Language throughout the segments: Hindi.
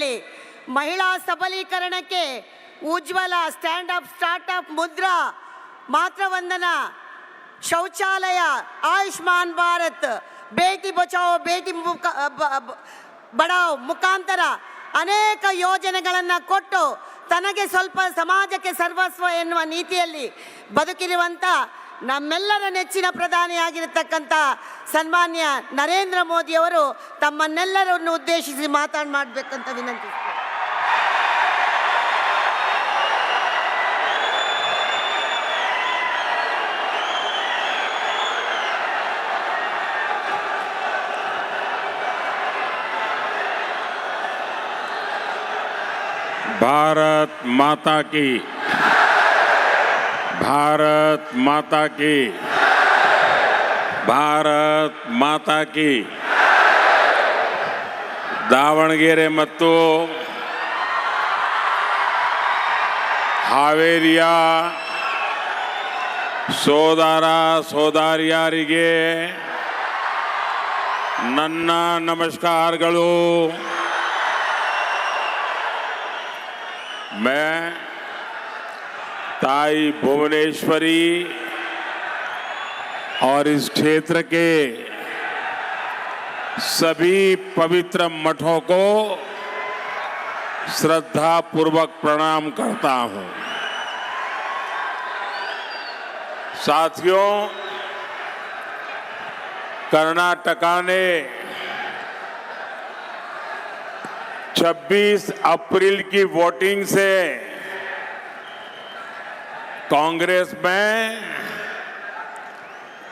ನೀತಿಯಲ್ಲಿ ಮಹಿಳಾ ಸಬಲೀಕರಣಕ್ಕೆ ಉಜ್ವಲ, stand up startup, Mudra, Matru Vandana, ಶೌಚಾಲಯ, ಆಯುಷ್ಮಾನ್ ಭಾರತ್, ಬೇಟಿ ಬಚಾವೋ ಬೇಟಿ ಬಡಾವ್ ಮುಖಾಂತರ ಅನೇಕ ಯೋಜನೆಗಳನ್ನು ಕೊಟ್ಟು ತನಗೆ ಸ್ವಲ್ಪ ಸಮಾಜಕ್ಕೆ ಸರ್ವಸ್ವ ಎನ್ನುವ ನೀತಿಯಲ್ಲಿ ಬದುಕಿರುವಂಥ ನಮ್ಮೆಲ್ಲರ ನೆಚ್ಚಿನ ಪ್ರಧಾನಿಯಾಗಿರತಕ್ಕಂಥ ಸನ್ಮಾನ್ಯ ನರೇಂದ್ರ ಮೋದಿಯವರು ತಮ್ಮನ್ನೆಲ್ಲರನ್ನು ಉದ್ದೇಶಿಸಿ ಮಾಡಬೇಕಂತ ವಿನಂತಿಸ್ತಾರೆ. भारत माता की, भारत माता की, भारत माता की. ದಾವಣಗೆರೆ ಮತ್ತು ಹಾವೇರಿಯ ಸೋದರ ಸೋದರಿಯರಿಗೆ ನನ್ನ ನಮಸ್ಕಾರಗಳು. मैं ताई भुवनेश्वरी और इस क्षेत्र के सभी पवित्र मठों को श्रद्धा पूर्वक प्रणाम करता हूं. साथियों, कर्नाटका ने 26 अप्रैल की वोटिंग से कांग्रेस में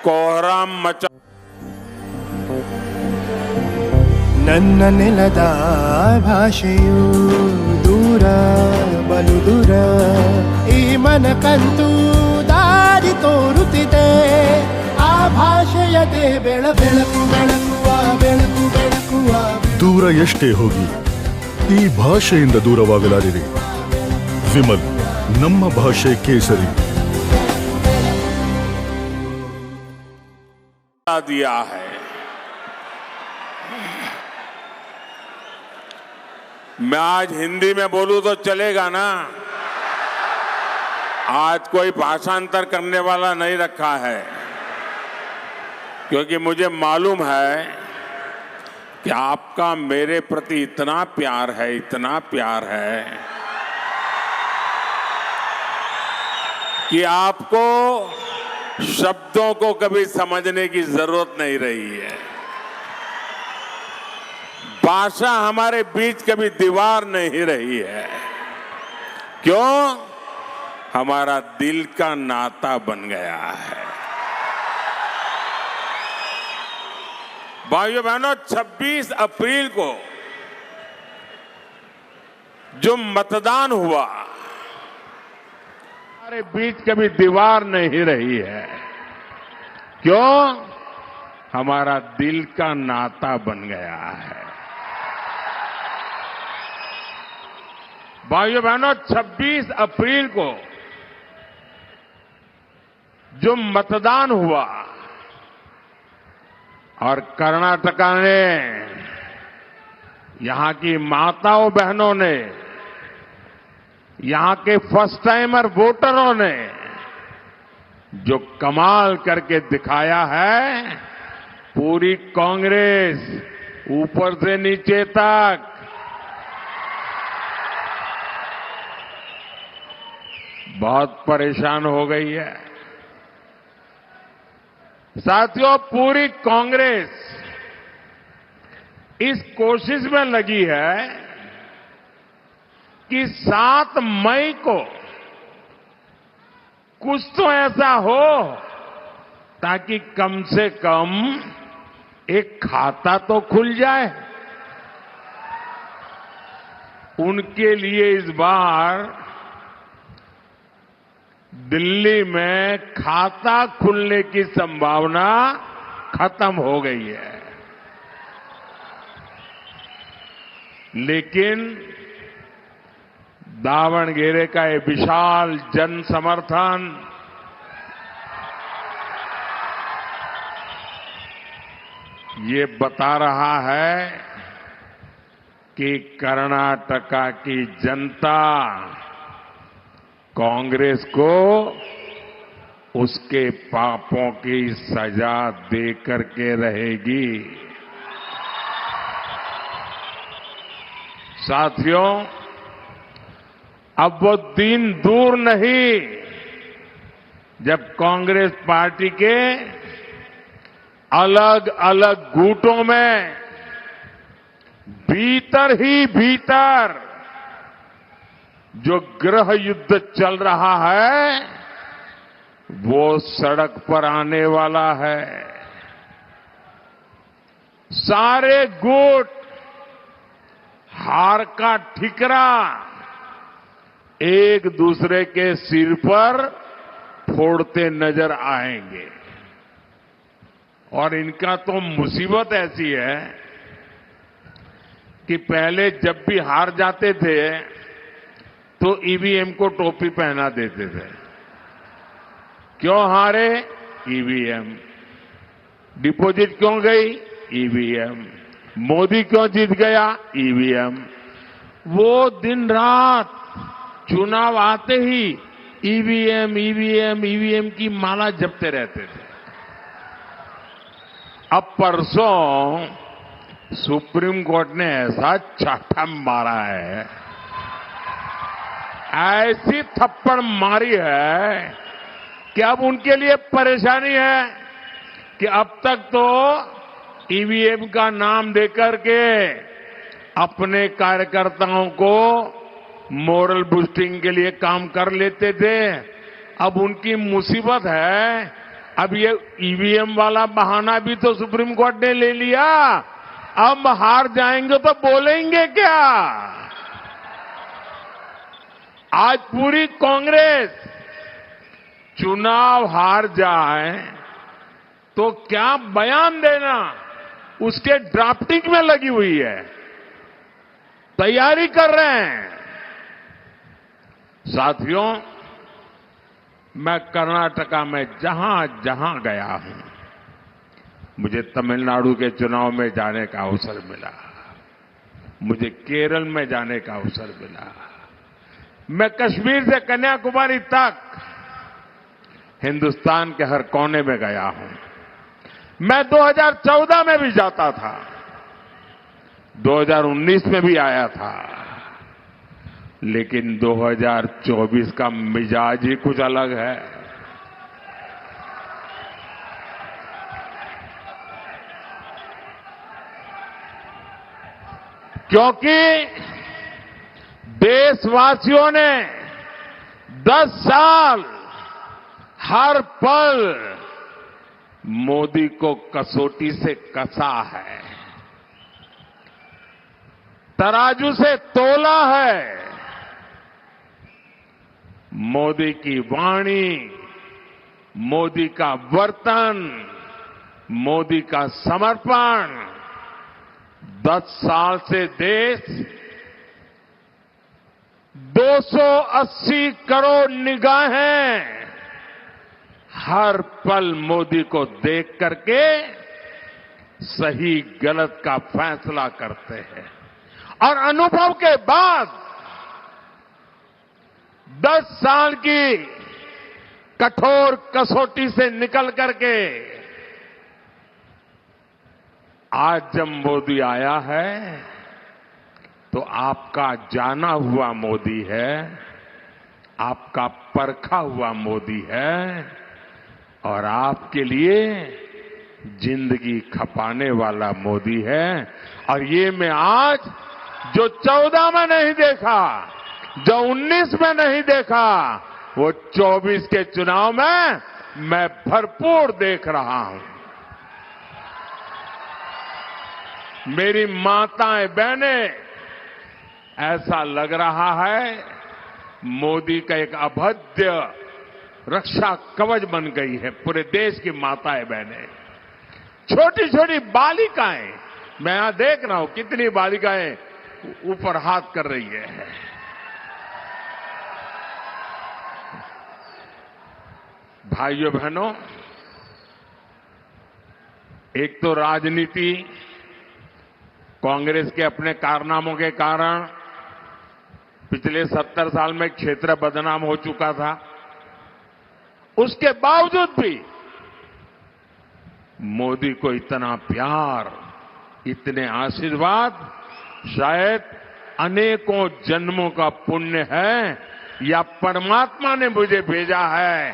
कोहराम मचा. ನನ್ನ ನೆಲದ ಭಾಷೆಯು ದೂರ ಬಲು ದೂರ, ಈ ಮನಕಂತೂ ದಾರಿ ತೋರುತ್ತಿದೆ. ಆ ಭಾಷೆಯದೇ ಬೆಳಕು ಬೆಳಕುವ ಬೆಳಕು ಬೆಳಕುವ. ದೂರ ಎಷ್ಟೇ ಹೋಗಿ ಈ ಭಾಷೆಯಿಂದ ದೂರವಾಗಲಾರಿರಿ. ವಿಮಲ್, ನಮ್ಮ ಭಾಷೆ ಕೇಸರಿ. दिया है. मैं आज हिंदी में बोलूं तो चलेगा ना? आज कोई भाषांतर करने वाला नहीं रखा है, क्योंकि मुझे मालूम है कि आपका मेरे प्रति इतना प्यार है, इतना प्यार है कि आपको शब्दों को कभी समझने की जरूरत नहीं रही है. भाषा हमारे बीच कभी दीवार नहीं रही है. क्यों? हमारा दिल का नाता बन गया है. भाइयों बहनों, 26 अप्रैल को जो मतदान हुआ, हमारे बीच कभी दीवार नहीं रही है. क्यों? हमारा दिल का नाता बन गया है. भाइयों बहनों, 26 अप्रैल को जो मतदान हुआ और कर्नाटका ने, यहां की माताओं बहनों ने, यहां के फर्स्ट टाइमर वोटरों ने जो कमाल करके दिखाया है, पूरी कांग्रेस ऊपर से नीचे तक बहुत परेशान हो गई है. साथियों, पूरी कांग्रेस इस कोशिश में लगी है कि 7 मई को कुछ तो ऐसा हो ताकि कम से कम एक खाता तो खुल जाए. उनके लिए इस बार दिल्ली में खाता खुलने की संभावना खत्म हो गई है. लेकिन दावणगेरे का ये विशाल जन समर्थन, ये बता रहा है कि कर्नाटका की जनता कांग्रेस को उसके पापों की सजा दे करके रहेगी। साथियों, अब वो दिन दूर नहीं जब कांग्रेस पार्टी के अलग अलग गुटों में भीतर ही भीतर जो गृह युद्ध चल रहा है वो सड़क पर आने वाला है। सारे गुट हार का ठिकरा एक दूसरे के सिर पर फोड़ते नजर आएंगे और इनका तो मुसीबत ऐसी है कि पहले जब भी हार जाते थे तो ईवीएम को टोपी पहना देते थे। क्यों हारे? ईवीएम। डिपॉजिट क्यों गई? ईवीएम। मोदी क्यों जीत गया? ईवीएम। वो दिन रात चुनाव आते ही ईवीएम ईवीएम ईवीएम की माला जपते रहते थे। अब परसों सुप्रीम कोर्ट ने ऐसा चाटा मारा है, ऐसी थप्पड़ मारी है कि अब उनके लिए परेशानी है कि अब तक तो ईवीएम का नाम देकर के अपने कार्यकर्ताओं को मोरल बूस्टिंग के लिए काम कर लेते थे। अब उनकी मुसीबत है, अब ये ईवीएम वाला बहाना भी तो सुप्रीम कोर्ट ने ले लिया। अब हार जाएंगे तो बोलेंगे क्या? आज पूरी कांग्रेस चुनाव हार जाए तो क्या बयान देना उसके ड्राफ्टिंग में लगी हुई है, तैयारी कर रहे हैं। साथियों, मैं कर्नाटका में जहां जहां गया हूं, मुझे तमिलनाडु के चुनाव में जाने का अवसर मिला, मुझे केरल में जाने का अवसर मिला, मैं कश्मीर से कन्याकुमारी तक हिंदुस्तान के हर कोने में गया हूं। मैं 2014 में भी जाता था, 2019 में भी आया था, लेकिन 2024 का मिजाज ही कुछ अलग है। क्योंकि देशवासियों ने 10 साल हर पल मोदी को कसौटी से कसा है, तराजू से तोला है। मोदी की वाणी, मोदी का वर्तन, मोदी का समर्पण, 10 साल से देश 280 करोड़ निगाहें हर पल मोदी को देख करके सही गलत का फैसला करते हैं। और अनुभव के बाद 10 साल की कठोर कसौटी से निकल करके आज जब मोदी आया है तो आपका जाना हुआ मोदी है, आपका परखा हुआ मोदी है और आपके लिए जिंदगी खपाने वाला मोदी है। और ये मैं आज जो 14 में नहीं देखा, जो 19 में नहीं देखा, वो 24 के चुनाव में मैं भरपूर देख रहा हूं। मेरी माताएं बहनें, ऐसा लग रहा है मोदी का एक अभेद्य रक्षा कवच बन गई है पूरे देश की माताएं बहनें। छोटी छोटी बालिकाएं, मैं यहां देख रहा हूं कितनी बालिकाएं ऊपर हाथ कर रही है। भाइयों बहनों, एक तो राजनीति कांग्रेस के अपने कारनामों के कारण पिछले 70 साल में क्षेत्र बदनाम हो चुका था। उसके बावजूद भी मोदी को इतना प्यार, इतने आशीर्वाद शायद अनेकों जन्मों का पुण्य है या परमात्मा ने मुझे भेजा है,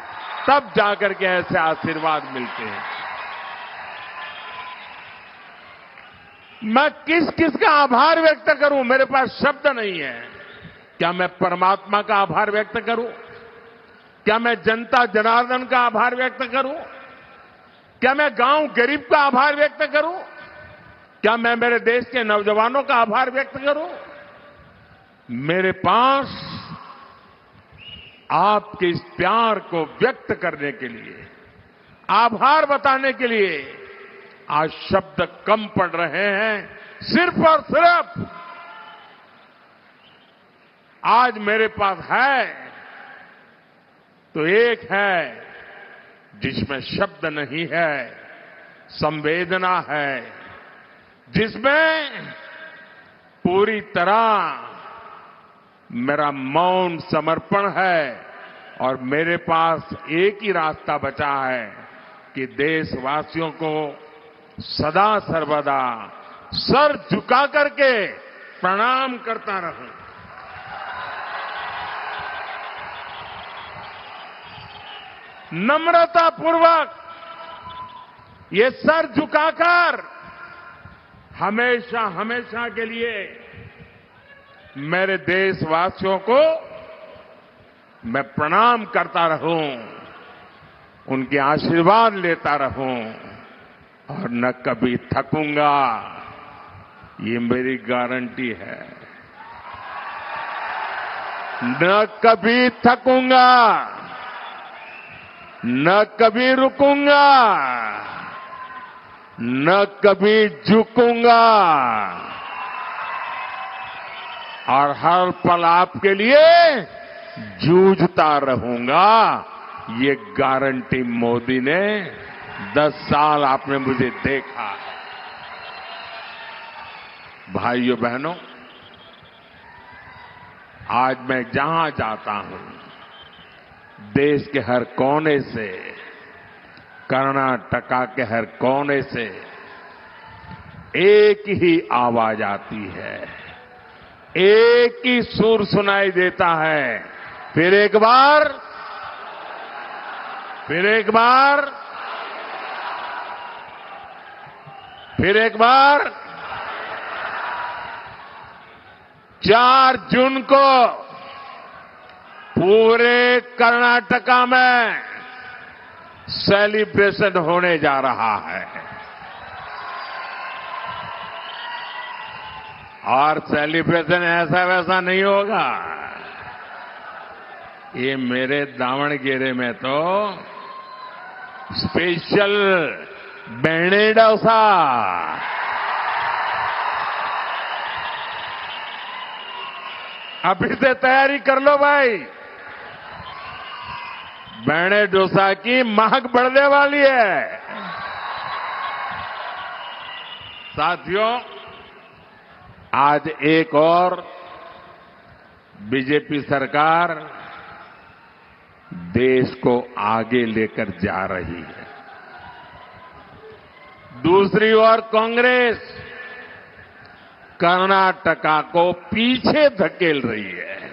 तब जाकर के ऐसे आशीर्वाद मिलते हैं। मैं किस किस का आभार व्यक्त करूं, मेरे पास शब्द नहीं है। क्या मैं परमात्मा का आभार व्यक्त करूं? क्या मैं जनता जनार्दन का आभार व्यक्त करूं? क्या मैं गांव गरीब का आभार व्यक्त करूं? क्या मैं मेरे देश के नौजवानों का आभार व्यक्त करूं? मेरे पास आपके इस प्यार को व्यक्त करने के लिए, आभार बताने के लिए आज शब्द कम पड़ रहे हैं। सिर्फ और सिर्फ आज मेरे पास है तो एक है जिसमें शब्द नहीं है, संवेदना है, जिसमें पूरी तरह मेरा मौन समर्पण है। और मेरे पास एक ही रास्ता बचा है कि देशवासियों को सदा सर्वदा सर झुका करके प्रणाम करता रहूं। नम्रता पूर्वक ये सर झुकाकर हमेशा हमेशा के लिए मेरे देशवासियों को मैं प्रणाम करता रहूं, उनके आशीर्वाद लेता रहूं और न कभी थकूंगा, ये मेरी गारंटी है। न कभी थकूंगा, न कभी रुकूंगा, न कभी झुकूंगा और हर पल आपके लिए जूझता रहूंगा। ये गारंटी मोदी ने 10 साल आपने मुझे देखा। भाइयों बहनों, आज मैं जहां जाता हूं, देश के हर कोने से, कर्नाटका के हर कोने से एक ही आवाज आती है, एक ही सुर सुनाई देता है। फिर एक बार, फिर एक बार, फिर एक बार 4 जून को पूरे कर्नाटका में सेलिब्रेशन होने जा रहा है। और सेलिब्रेशन ऐसा वैसा नहीं होगा। ये मेरे दावणगेरे में तो स्पेशल बेणे डोसा, अभी से तैयारी कर लो भाई। बेणे डोसा की महक बढ़ने वाली है। साथियों, आज एक और बीजेपी सरकार देश को आगे लेकर जा रही है। दूसरी ओर कांग्रेस कर्नाटका को पीछे धकेल रही है।